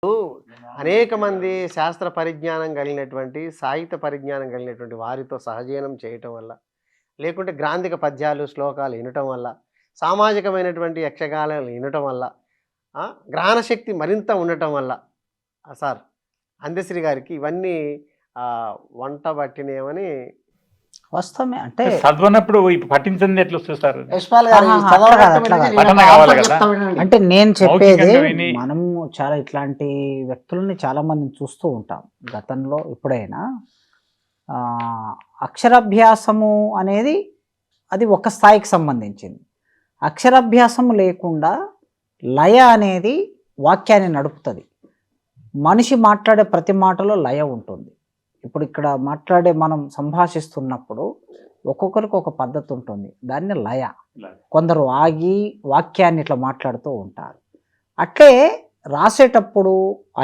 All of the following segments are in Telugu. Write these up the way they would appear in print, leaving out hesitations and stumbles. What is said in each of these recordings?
అనేక మంది శాస్త్ర పరిజ్ఞానం కలిగినటువంటి, సాహిత్య పరిజ్ఞానం కలిగినటువంటి వారితో సహజీవనం చేయటం వల్ల, లేకుంటే గ్రాంధిక పద్యాలు, శ్లోకాలు ఇనటం వల్ల, సామాజికమైనటువంటి యక్షగానాలు ఇనటం వల్ల, గ్రహణ శక్తి మరింత ఉండటం వల్ల సార్ అందశ్రీ గారికి ఇవన్నీ వంట పట్టినేమని వాస్తవమే. అంటే చదవనప్పుడు పఠించింది ఎట్లా వస్తుంది సార్? యశ్పాల్ గారు ఆహా, ఈ చదవడం అట్లా అనేది కాదు. నేను పఠనం ఒక కావాలి ఆన్సర్ కదా. చెప్తా వినండి. అంటే నేను చెప్పేది మౌఖికంగా విని మనము చాలా ఇట్లాంటి వ్యక్తులని చాలా మందిని చూస్తూ ఉంటాం గతంలో. ఎప్పుడైనా అక్షరాభ్యాసము అనేది అది ఒక స్థాయికి సంబంధించింది. అక్షరాభ్యాసము లేకుండా లయ అనేది వాక్యాన్ని నడుపుతుంది. మనిషి మాట్లాడే ప్రతి మాటలో లయ ఉంటుంది. ఇప్పుడు ఇక్కడ మనం సంభాషిస్తున్నప్పుడు ఒక్కొక్కరికి ఒక పద్ధతి ఉంటుంది, దాన్ని లయ. కొందరు ఆగి వాక్యాన్ని ఇట్లా మాట్లాడుతూ ఉంటారు. అట్లే రాసేటప్పుడు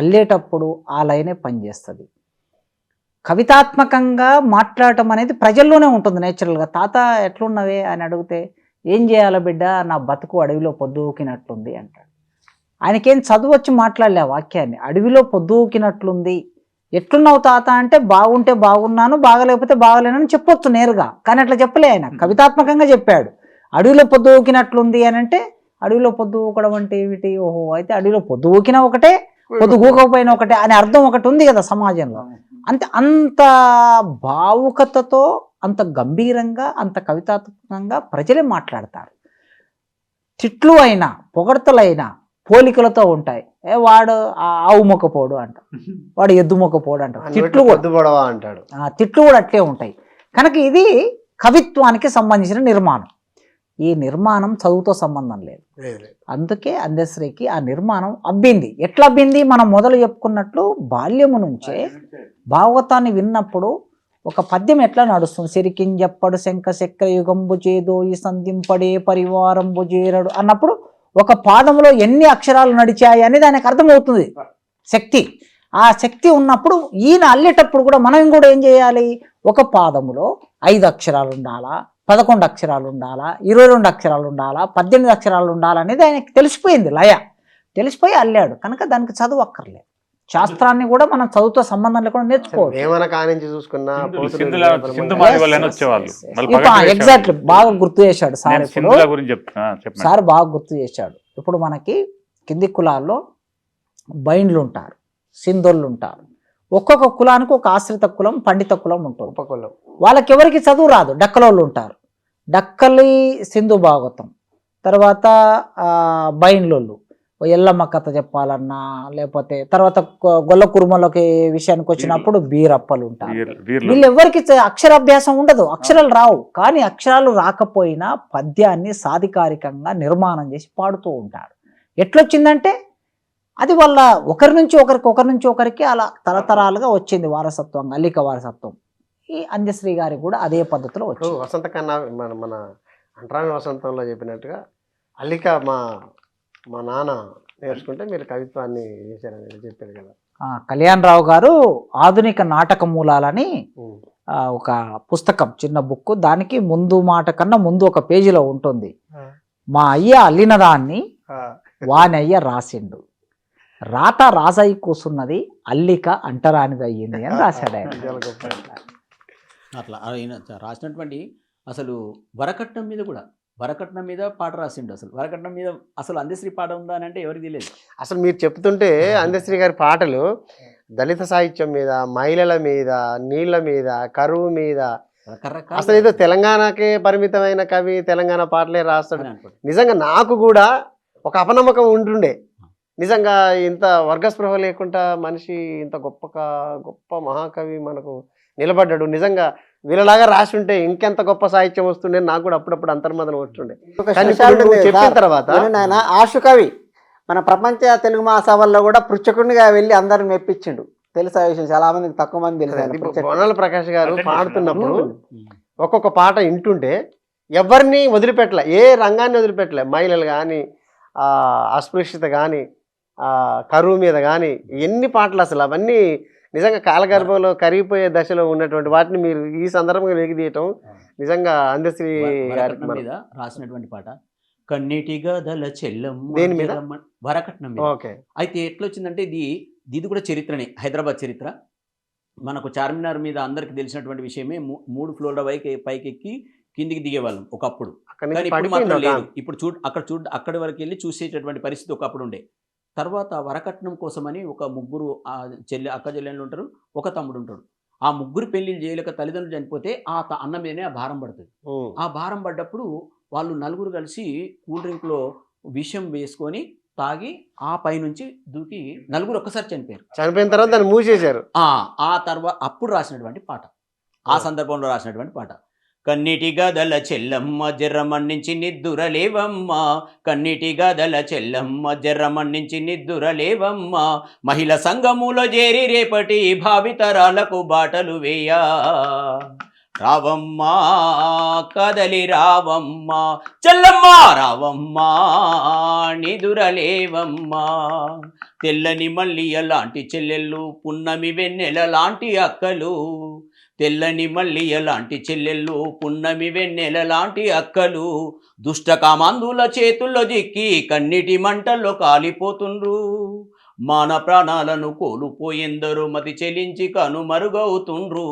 అల్లేటప్పుడు ఆ లయనే పనిచేస్తుంది. కవితాత్మకంగా మాట్లాడటం అనేది ప్రజల్లోనే ఉంటుంది నేచురల్గా. తాత ఎట్లున్నవే అని అడిగితే ఏం చేయాలి బిడ్డ, నా బతుకు అడవిలో పొద్దుకినట్లుంది అంటాడు. ఆయనకేం చదువు వచ్చి మాట్లాడలే ఆ వాక్యాన్ని. అడవిలో పొద్దుకినట్లుంది, ఎట్లున్నావు తాత అంటే బాగుంటే బాగున్నాను, బాగలేకపోతే బాగలేనని చెప్పొచ్చు నేరుగా. కానీ అట్లా చెప్పలే ఆయన, కవితాత్మకంగా చెప్పాడు. అడవిలో పొద్దు ఊకినట్లుంది అని అంటే అడవిలో పొద్దు ఊకడం అంటే ఏమిటి? ఓహో, అయితే అడవిలో పొద్దు ఊకినా ఒకటే, పొద్దు ఊకపోయినా ఒకటే అనే అర్థం ఒకటి ఉంది కదా సమాజంలో. అంత భావుకతతో, అంత గంభీరంగా, అంత కవితాత్మకంగా ప్రజలే మాట్లాడతారు. తిట్లు అయినా పొగడ్తలైనా పోలికలతో ఉంటాయి. వాడు ఆవు మొక్కపోడు అంట, వాడు ఎద్దు మొక్కపోడు అంట. తిట్లు కూడా అంటాడు. తిట్లు కూడా అట్లే ఉంటాయి. కనుక ఇది కవిత్వానికి సంబంధించిన నిర్మాణం. ఈ నిర్మాణం చదువుతో సంబంధం లేదు. అందుకే అందశ్రీకి ఆ నిర్మాణం అబ్బింది. ఎట్లా అబ్బింది? మనం మొదలు చెప్పుకున్నట్లు బాల్యము నుంచే భాగవతాన్ని విన్నప్పుడు ఒక పద్యం ఎట్లా నడుస్తుంది? సిరికింజప్పడు శంఖ చక్ర యుగంబు చేదో ఈ సంధింపడే పరివారంబు చేరడు అన్నప్పుడు ఒక పాదంలో ఎన్ని అక్షరాలు నడిచాయి అనేది ఆయనకు అర్థమవుతుంది. శక్తి, ఆ శక్తి ఉన్నప్పుడు ఈయన అల్లేటప్పుడు కూడా మనం కూడా ఏం చేయాలి? ఒక పాదములో 5 అక్షరాలు ఉండాలా, 11 అక్షరాలు ఉండాలా, 22 అక్షరాలు ఉండాలా, 18 అక్షరాలు ఉండాలా అనేది ఆయనకి తెలిసిపోయింది. లయ తెలిసిపోయి అల్లాడు. కనుక దానికి చదువు అక్కర్లేదు. శాస్త్రాన్ని కూడా మనం చదువుతో సంబంధం లేకుండా నేర్చుకోవచ్చు. ఎగ్జాక్ట్లీ, బాగా గుర్తు చేశాడు సార్. ఇప్పుడు సార్ బాగా గుర్తు చేశాడు. ఇప్పుడు మనకి కింది కులాల్లో బైండ్లు ఉంటారు, సింధోళ్ళు ఉంటారు. ఒక్కొక్క కులానికి ఒక ఆశ్రిత కులం, పండిత కులం ఉంటుంది. వాళ్ళకి ఎవరికి చదువు రాదు. డక్కలోళ్ళు ఉంటారు, డక్కలి సింధు భాగవతం. తర్వాత బైండ్లోళ్ళు ఎల్లమ్మ కథ చెప్పాలన్నా, లేకపోతే తర్వాత గొల్ల కురుమలకి విషయానికి వచ్చినప్పుడు బీరప్పలు ఉంటారు. వీళ్ళు ఎవరికి అక్షరాభ్యాసం ఉండదు, అక్షరాలు రావు. కానీ అక్షరాలు రాకపోయినా పద్యాన్ని సాధికారికంగా నిర్మాణం చేసి పాడుతూ ఉంటారు. ఎట్లొచ్చిందంటే అది వాళ్ళ ఒకరి నుంచి ఒకరికి అలా తరతరాలుగా వచ్చింది వారసత్వంగా, అల్లిక వారసత్వం. ఈ అందశ్రీ గారికి కూడా అదే పద్ధతిలో వచ్చింది. వసంత కన్నా మన అంటరాని వసంతంలో చెప్పినట్టుగా అల్లిక మా నాన్న నేర్చుకుంటే మీరు కవిత్వాన్ని చేశారని చెప్పారు కదా. కళ్యాణ్ రావు గారు ఆధునిక నాటక మూలాలని ఒక పుస్తకం, చిన్న బుక్. దానికి ముందు మాట కన్నా ముందు ఒక పేజీలో ఉంటుంది, మా అయ్య అల్లిన దాన్ని వాని అయ్య రాసిండు, రాత రాజయ్య కూసున్నది, అల్లిక అంటరానిది అయ్యింది అని రాశాడు ఆయన. అట్లా ఆయన రాసినటువంటి అసలు వరకట్నం మీద కూడా, వరకట్నం మీద పాట రాసిండు. అసలు వరకట్నం మీద అసలు అందశ్రీ పాట ఉందా అని అంటే ఎవరికి తెలియదు. అసలు మీరు చెప్తుంటే అందశ్రీ గారి పాటలు దళిత సాహిత్యం మీద, మహిళల మీద, నీళ్ల మీద, కరువు మీద, అసలు ఏదో తెలంగాణకే పరిమితమైన కవి తెలంగాణ పాటలే రాస్తాడు. నిజంగా నాకు కూడా ఒక అపనమ్మకం ఉంటుండే. నిజంగా ఇంత వర్గస్పృహ లేకుండా మనిషి ఇంత గొప్ప మహాకవి మనకు నిలబడ్డాడు. నిజంగా వీళ్ళలాగా రాసి ఉంటే ఇంకెంత గొప్ప సాహిత్యం వస్తుండే నాకు కూడా అప్పుడప్పుడు అంతర్మదనం వస్తుండే. చెప్పిన తర్వాత ఆయన ఆశు కవి మన ప్రపంచ తెలుగు మహాసభల్లో కూడా పృచ్ఛకునిగా వెళ్ళి అందరిని మెప్పించిండు. తెలుసా విషయం? చాలా మందికి తక్కువ మంది తెలుసు. బోనాల ప్రకాష్ గారు పాడుతున్నప్పుడు ఒక్కొక్క పాట వింటుంటే ఎవరిని వదిలిపెట్టలే, ఏ రంగాన్ని వదిలిపెట్టలే. మహిళలు కానీ, అస్పృశ్యత కానీ, కరువు మీద కానీ, ఎన్ని పాటలు అసలు అవన్నీ నిజంగా కాలగర్భంలో కరిగిపోయే దశలో ఉన్నటువంటి వాటిని మీరు ఈ సందర్భంగా వెలికితీయటం నిజంగా అందశ్రీ మీద రాసినటువంటి పాట. కన్నీటి గదల చెల్లమ్మ దేని మీద? వరకట్నం మీద. ఓకే. అయితే ఎట్లొచ్చిందంటే ఇది కూడా చరిత్రనే, హైదరాబాద్ చరిత్ర. మనకు చార్మినార్ మీద అందరికి తెలిసినటువంటి విషయమే. 3 ఫ్లోర్ల పైకెక్కి కిందికి దిగేవాళ్ళం ఒకప్పుడు. అక్కడి కానీ నుంచి ఇప్పుడు మాత్రం పడిపోయింది లేదు. ఇప్పుడు అక్కడి వరకు వెళ్ళి చూసేటటువంటి పరిస్థితి ఒకప్పుడు ఉండే. తర్వాత వరకట్నం కోసమని ఒక ముగ్గురు అక్క చెల్లెళ్ళు ఉంటారు, ఒక తమ్ముడు ఉంటాడు. ఆ ముగ్గురు పెళ్లిళ్ళు చేయలేక తల్లిదండ్రులు చనిపోతే అన్న మీదనే ఆ భారం పడుతుంది. ఆ భారం పడ్డప్పుడు వాళ్ళు నలుగురు కలిసి కూల్ డ్రింక్లో విషం వేసుకొని తాగి ఆ పైనుంచి దూకి నలుగురు ఒక్కసారి చనిపోయారు. చనిపోయిన తర్వాత దాన్ని మూసేశారు. ఆ తర్వాత అప్పుడు రాసినటువంటి పాట, ఆ సందర్భంలో రాసినటువంటి పాట. కన్నీటి గదల చెల్లమ్మ జర్రమన్నించి నిద్దురలేవమ్మ, కన్నీటి గదల చెల్లమ్మ జర్రమన్నించి నిద్దురలేవమ్మ, మహిళ సంఘములో చేరి రేపటి భావితరాలకు బాటలు వేయా, రావమ్మా కదలి రావమ్మా చెల్లమ్మ రావమ్మా నిదురలేవమ్మా, తెల్లని మల్లియ లాంటి చెల్లెళ్ళు పున్నమి వెన్నెల లాంటి అక్కలు, తెల్లని మల్లియ లాంటి చెల్లెళ్ళు పున్నమి వెన్నెల లాంటి అక్కలు, దుష్టకామాంధుల చేతుల్లో జిక్కి కన్నీటి మంటల్లో కాలిపోతుండ్రు, మాన ప్రాణాలను కోల్పోయిందరు మతి చెలించి కనుమరుగవుతుండ్రు,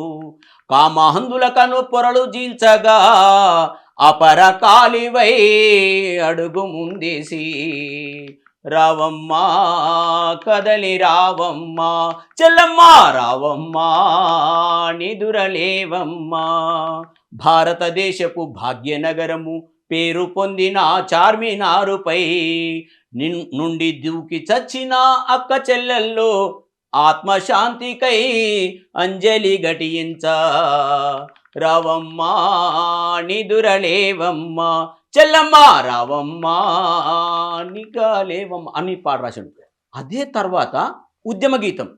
కామాంధుల కను పొరలు జీల్చగా అపర కాలివై అడుగు ముందేసి, రావమ్మా కదలి రావమ్మా చెల్లమ్మ రావమ్మా నిదురలేవమ్మా, భారతదేశపు భాగ్యనగరము పేరు పొందిన చార్మినారుపై నుండి దూకి చచ్చిన అక్క చెల్లెల్లో ఆత్మశాంతికై అంజలి ఘటించ, రావమ్మా నిదురలేవమ్మా చెల్లమ్మ రావమ్మా నిగాలేవమ్మ అని పాట రాశాడు. అదే తర్వాత ఉద్యమ గీతం.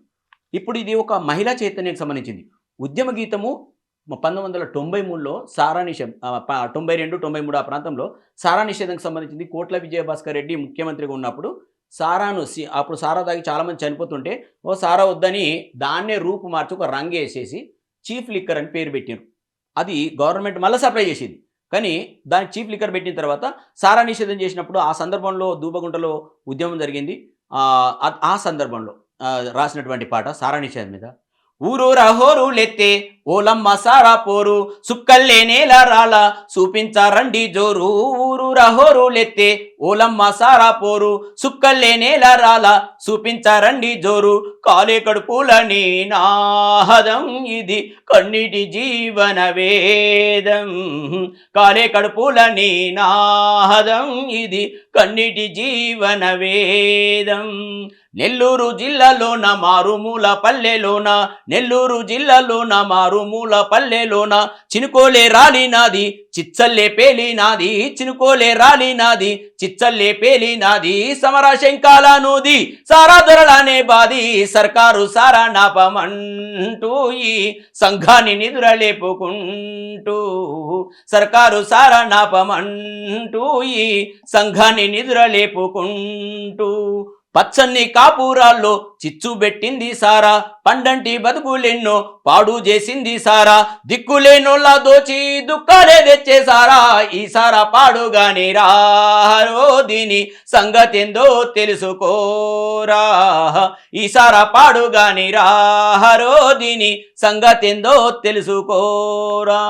ఇప్పుడు ఇది ఒక మహిళా చైతన్యానికి సంబంధించింది. ఉద్యమ గీతము 1993లో సారా నిషేధం, 92-93 ఆ ప్రాంతంలో సారా నిషేధంకి సంబంధించింది. కోట్ల విజయభాస్కర్ రెడ్డి ముఖ్యమంత్రిగా ఉన్నప్పుడు సారాను అప్పుడు సారా తాగి చాలామంది చనిపోతుంటే సారా వద్దని దాన్నే రూపు మార్చి ఒక రంగు వేసేసి చీఫ్ లిక్కర్ అని పేరు పెట్టారు. అది గవర్నమెంట్ మళ్ళీ సప్లై చేసేది. కానీ దానికి చీఫ్ లిక్కర్ పెట్టిన తర్వాత సారా నిషేధం చేసినప్పుడు ఆ సందర్భంలో దూబగుంటలో ఉద్యమం జరిగింది. ఆ సందర్భంలో రాసినటువంటి పాట సారా నిషేధం మీద. ఊరూర హోరులెత్తే ఓలమ్మ సారా పోరు, సుక్కల్లే నేల రాల చూపించారండి జోరు, ఊరూర హోరులెత్తే ఓలమ్మ సారా పోరు, సుక్కల్లే నేల రాల చూపించారండి జోరు, కాలే కడుపుల నీ నాహదం ఇది కన్నీటి జీవన వేదం, కాలే కడుపుల నీ నాహదం ఇది కన్నీటి జీవన వేదం, నెల్లూరు జిల్లాలోన మారుమూల పల్లెలోన, నెల్లూరు జిల్లాలోన మారుమూల పల్లెలోన చినుకోలే రాలినాది చిచ్చల్లే పేలినాది, చినుకోలే రాలినాది చిచ్చల్లే పేలినాది, సమర శంకాల నూది సారా దొరలానే బాది, సర్కారు సారా నాపమంటూ ఈ సంఘాన్ని నిద్రలేపుకుంటూ, సర్కారు సారా నాపమంటూ ఈ సంఘాన్ని నిద్రలేపుకుంటూ, పచ్చని కాపురాల్లో చిచ్చు పెట్టింది సారా, పండంటి బతుకులెన్నో పాడు చేసింది సారా, దిక్కులేనోళ్ళ దోచి దుఃఖాలే తెచ్చేసారా, ఈ సారా పాడుగాని రారో దీని సంగతెందో తెలుసుకోరా, ఈ సారా పాడుగాని రారో దీని సంగతెందో తెలుసుకోరా.